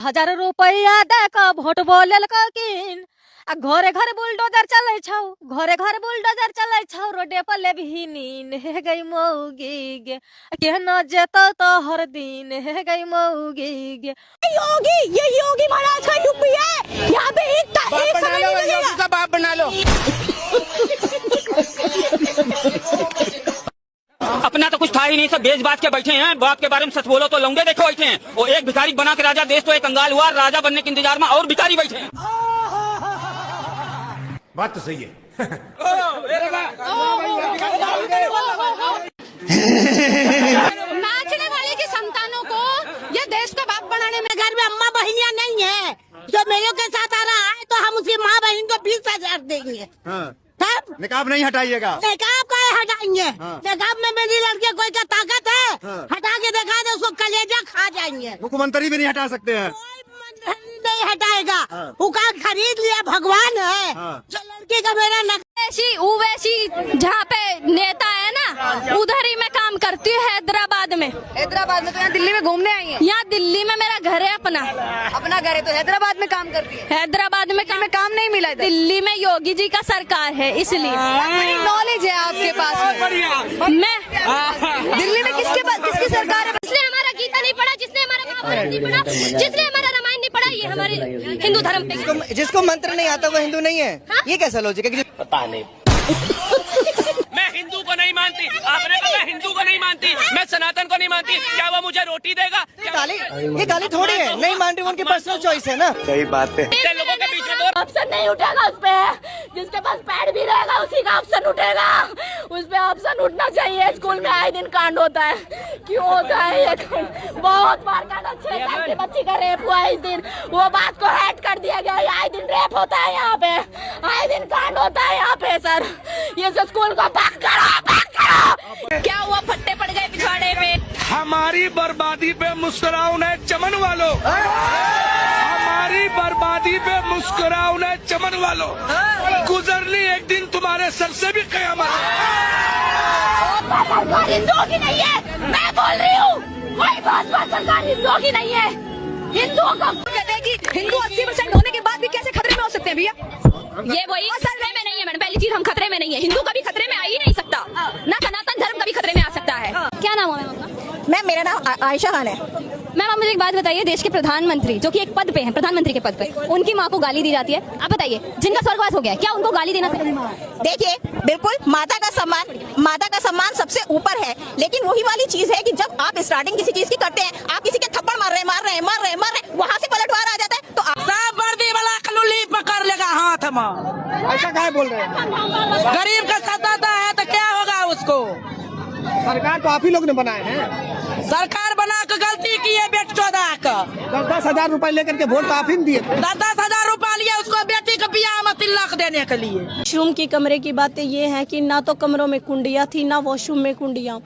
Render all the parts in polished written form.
1000 रुपया दे के वोट बोलल किन आ घरे घर बुलडोजर चलै छौ, घरे घर बुलडोजर चलै छौ, रोडे पर ले भी नीन हे गई मौगी गे केहना जेतो तो हर दिन हे गई मौगी गे। योगी, ये योगी महाराज का यूपी है, यहाँ पे एक समय नहीं मिलेगा। योगी का बाप बना लो। अपना तो कुछ था ही नहीं, सब बेच बाज के बैठे हैं। बाप के बारे में सच बोलो तो लौंडे देखो बैठे हैं। वो एक भिखारी बना के राजा, देश तो एक कंगाल हुआ, राजा बनने के इंतजार में और भिखारी बैठे हैं। बात तो सही है। नाचने वाले की संतानों को ये देश का बाप बनाने में घर में अम्मा बहनियां नहीं है, जो मेरे के साथ आ रहा है तो हम उसकी माँ बहन को 20,000 देंगे। तब निकाब नहीं हटाइएगा। निकाब का हटाएंगे। निकाब में मेरी लड़की कोई का ताकत है, हटा के दिखा दे उसको कलेजा खा जाएंगे। मुख्यमंत्री भी नहीं हटा सकते हैं। नहीं हटाएगा, उका खरीद लिया भगवान है। जो लड़की का मेरा वैसी जहाँ पे नेता है ना उधर ही मैं काम करती हूँ। हैदराबाद में तो यहाँ दिल्ली में घूमने आई है। यहाँ दिल्ली में मेरा घर है, अपना घर है तो हैदराबाद में काम करती है। हैदराबाद में काम नहीं मिला इधर। दिल्ली में योगी जी का सरकार है इसलिए नॉलेज है आपके पास में। मैं दिल्ली में किसकी सरकार है? जिसने हमारा गीता नहीं पढ़ा, जिसने हमारा महाभारत नहीं पढ़ा, जिसने हमारा रामायण नहीं पढ़ा, ये हमारे हिंदू धर्म पे जिसको मंत्र नहीं आता वो हिंदू नहीं है। ये कैसा लॉजिक है? पता नहीं। मैं हिंदू को नहीं मानती, आपने कहा मैं हिंदू को नहीं मानती, मैं सनातन को नहीं मानती, क्या वो मुझे रोटी देगा? ये गाली थोड़ी है, नहीं मान रही, उनकी पर्सनल चॉइस है ना। सही बात है। लोगों के बीच में ऑप्शन नहीं उठेगा उस पे, जिसके पास पैड भी रहेगा उसी का ऑप्शन उठेगा। उस पे ऑप्शन उठना चाहिए। स्कूल में आए दिन कांड होता है, क्यों होता है ये कांड? बहुत बार कांड, 6 साल की बच्ची का रेप हुआ इस दिन, वो बात को हैड कर दिया गया। आए दिन रेप होता है यहाँ पे, आए दिन कांड होता है यहाँ पे। सर ये स्कूल को बंद करो। क्या हुआ? फट्टे पड़ गए पिछवाड़े में। हमारी बर्बादी पे मुस्कुराओ न चमन वालों, हमारी बर्बादी पे मुस्कुराओ न चमन वालों, गुजरनी एक दिन तुम्हारे सर से भी कयामत। सरकार हिंदुओं की नहीं है, मैं बोल रही हूँ। कोई भाजपा सरकार हिंदुओं की नहीं है। हिंदुओं को कहते हैं कि हिंदू 80% होने के बाद भी कैसे खतरे में हो सकते हैं भैया? ये वही खतरे में नहीं है मैडम। पहली चीज, हम खतरे में नहीं है। हिंदू कभी खतरे में आ ही नहीं सकता, ना सनातन धर्म कभी खतरे में आ सकता है। क्या नाम है आपका? मैम मेरा नाम आयशा खान है। मैम आप मुझे एक बात बताइए, देश के प्रधानमंत्री जो कि एक पद पे हैं, प्रधानमंत्री के पद पे, उनकी माँ को गाली दी जाती है। आप बताइए, जिनका स्वर्गवास हो गया है, क्या उनको गाली देना चाहिए? देखिए, बिल्कुल माता का सम्मान सबसे ऊपर है, लेकिन वही वाली चीज है कि जब आप स्टार्टिंग किसी चीज की करते हैं, आप किसी के थप्पड़ मार रहे हैं, वहाँ से पलटवार आ जाता है तो सब वर्दी वाला कलुली पकड़ लेगा हाथ में। ऐसा क्या बोल रहे हैं? गरीब का सताता है तो क्या होगा उसको? सरकार तो आप ही लोग ने बनाए हैं। सरकार बना के गलती की है बेट 14 का। 10,000 रुपए लेकर के वोट तो आप ही दिए। 10,000 रुपया लिया उसको बेटी को बियाह में 3 लाख देने के लिए। वॉशरूम की कमरे की बातें ये हैं कि ना तो कमरों में कुंडियाँ थी, ना वॉशरूम में कुंडियाँ।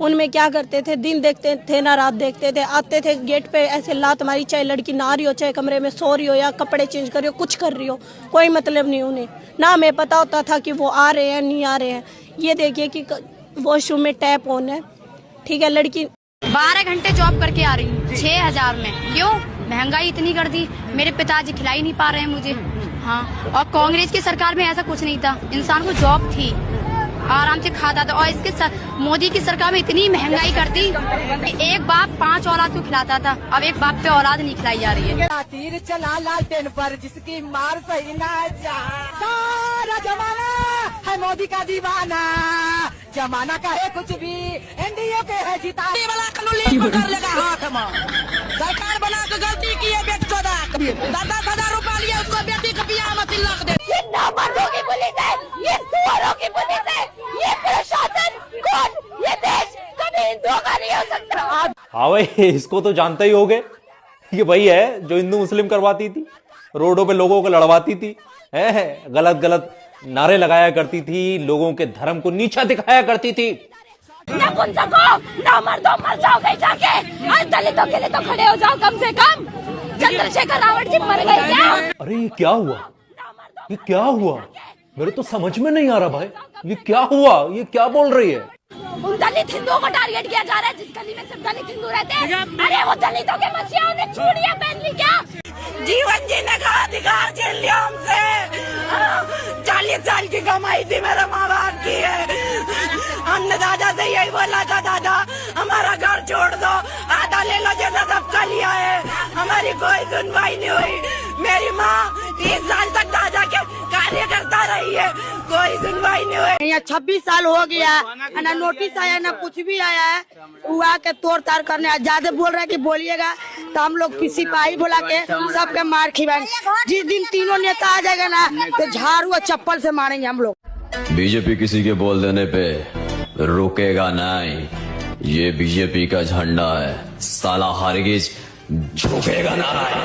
उनमें क्या करते थे, दिन देखते थे ना रात देखते थे। आते थे गेट पे ऐसे लात मारी, चाहे लड़की नहा रही हो, चाहे कमरे में सो रही हो या कपड़े चेंज कर रही हो, कुछ कर रही हो, कोई मतलब नहीं उन्हें। ना हमें पता होता था कि वो आ रहे हैं नहीं आ रहे हैं। ये देखिए कि वॉशरूम में टैप ऑन है, ठीक है। लड़की 12 घंटे जॉब करके आ रही हूँ 6,000 में। क्यों? महंगाई इतनी कर दी, मेरे पिताजी खिला ही नहीं पा रहे हैं मुझे। हाँ, और कांग्रेस की सरकार में ऐसा कुछ नहीं था, इंसान को जॉब थी, आराम से खाता था। और इसके मोदी की सरकार में इतनी महंगाई कर दी, एक बाप 5 औलाद को खिलाता था, अब एक बाप पे औलाद नहीं खिलाई जा रही है। तीर चला लालटेन पर जिसकी मार सही ना जा, सारा जमाना है मोदी का दीवाना, जमाना का है कुछ भी, एनडीए के है जीता वाला कलुली पकड़ लेगा हाथ में। सरकार बना के गलती की है बेट 14 10,000 रुपया लिया उसको बेटी को बियाह में 3 लाख दे। ये नामर्दों की पुलिस है, ये सुअरों की पुलिस है, ये प्रशासन, कोर्ट, ये देश कभी हिंदुओं का नहीं हो सकता। हाँ भाई, इसको तो जानते ही होगे। ये वही है जो हिंदू मुस्लिम करवाती थी, रोडों पे लोगों को लड़वाती थी, गलत गलत नारे लगाया करती थी, लोगों के धर्म को नीचा दिखाया करती थी। ना पुन सको, ना मर्दों मर जाओ कहीं जाके, आज दलितों के लिए तो खड़े हो जाओ कम से कम। चंद्रशेखर रावण जी मर गए क्या? अरे ये क्या हुआ? ये क्या हुआ? मेरे तो समझ में नहीं आ रहा भाई, ये क्या हुआ? ये क्या बोल रही है? उन दलित हिंदुओं को टारगेट किया जा रहा है जिस गली में सिर्फ दलित हिंदू रहते हैं। अरे वो दलितों के बच्चियों ने चूड़ियां पहन ली क्या? जीवन जीने का अधिकार छीन लिया हमसे। 40 साल की कमाई थी मेरे माँ बाप की है। हमने दादा से यही बोला था, दादा हमारा घर छोड़ दो, आधा ले लो जैसा सबका लिया है। हमारी कोई सुनवाई नहीं हुई। मेरी माँ 30 साल तक दादा के कार्य करता रही है, कोई सुनवाई नहीं हुई। यहाँ 26 साल हो गया, ना नोटिस आया ना कुछ भी आया है। वो आके तोड़ ताड़ करने ज्यादा बोल रहे हैं कि बोलिएगा तो हम लोग सिपाही बुला के सबके मार खिलाएंगे। जिस दिन तीनों नेता आ जाएगा ना तो झाड़ू और चप्पल से मारेंगे हम लोग। बीजेपी किसी के बोल देने पे रुकेगा नहीं। ये बीजेपी का झंडा है, साला हरगिज झुकेगा नहीं।